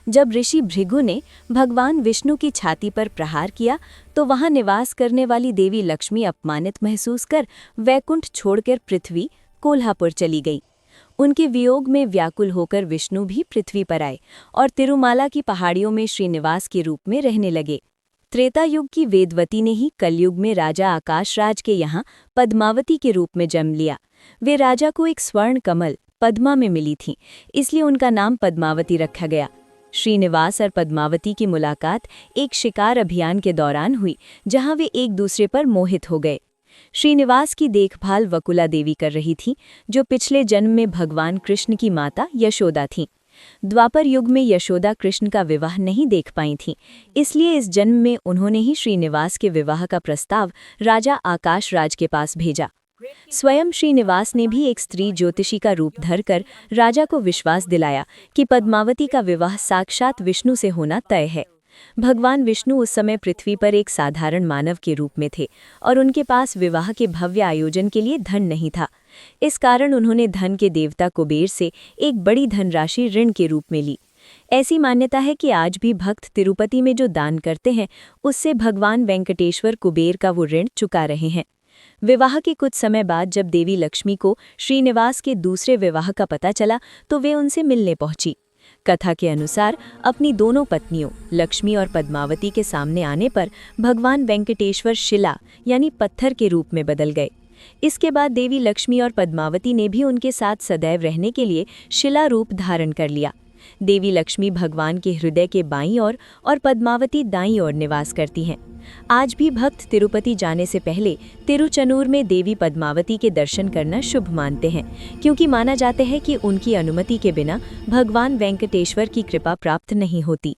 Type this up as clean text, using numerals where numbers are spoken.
जब ऋषि भृगु ने भगवान विष्णु की छाती पर प्रहार किया तो वहां निवास करने वाली देवी लक्ष्मी अपमानित महसूस कर वैकुंठ छोड़कर पृथ्वी कोल्हापुर चली गई। उनके वियोग में व्याकुल होकर विष्णु भी पृथ्वी पर आए और तिरुमाला की पहाड़ियों में श्रीनिवास के रूप में रहने लगे। त्रेता युग की वेदवती ने ही कलयुग में राजा आकाशराज के यहाँ पद्मावती के रूप में जन्म लिया। वे राजा को एक स्वर्ण कमल पद्मा में मिली थी, इसलिए उनका नाम पद्मावती रखा गया। श्रीनिवास और पद्मावती की मुलाकात एक शिकार अभियान के दौरान हुई, जहां वे एक दूसरे पर मोहित हो गए। श्रीनिवास की देखभाल वकुला देवी कर रही थी, जो पिछले जन्म में भगवान कृष्ण की माता यशोदा थीं। द्वापर युग में यशोदा कृष्ण का विवाह नहीं देख पाई थीं, इसलिए इस जन्म में उन्होंने ही श्रीनिवास के विवाह का प्रस्ताव राजा आकाशराज के पास भेजा। स्वयं श्रीनिवास ने भी एक स्त्री ज्योतिषी का रूप धरकर राजा को विश्वास दिलाया कि पद्मावती का विवाह साक्षात विष्णु से होना तय है। भगवान विष्णु उस समय पृथ्वी पर एक साधारण मानव के रूप में थे और उनके पास विवाह के भव्य आयोजन के लिए धन नहीं था। इस कारण उन्होंने धन के देवता कुबेर से एक बड़ी धनराशि ऋण के रूप में ली। ऐसी मान्यता है कि आज भी भक्त तिरुपति में जो दान करते हैं, उससे भगवान वेंकटेश्वर कुबेर का वो ऋण चुका रहे हैं। विवाह के कुछ समय बाद जब देवी लक्ष्मी को श्रीनिवास के दूसरे विवाह का पता चला तो वे उनसे मिलने पहुंची। कथा के अनुसार अपनी दोनों पत्नियों लक्ष्मी और पद्मावती के सामने आने पर भगवान वेंकटेश्वर शिला यानी पत्थर के रूप में बदल गए। इसके बाद देवी लक्ष्मी और पद्मावती ने भी उनके साथ सदैव रहने के लिए शिला रूप धारण कर लिया। देवी लक्ष्मी भगवान के हृदय के बाईं ओर और पद्मावती दाईं ओर निवास करती हैं। आज भी भक्त तिरुपति जाने से पहले तिरुचनूर में देवी पद्मावती के दर्शन करना शुभ मानते हैं, क्योंकि माना जाता है कि उनकी अनुमति के बिना भगवान वेंकटेश्वर की कृपा प्राप्त नहीं होती।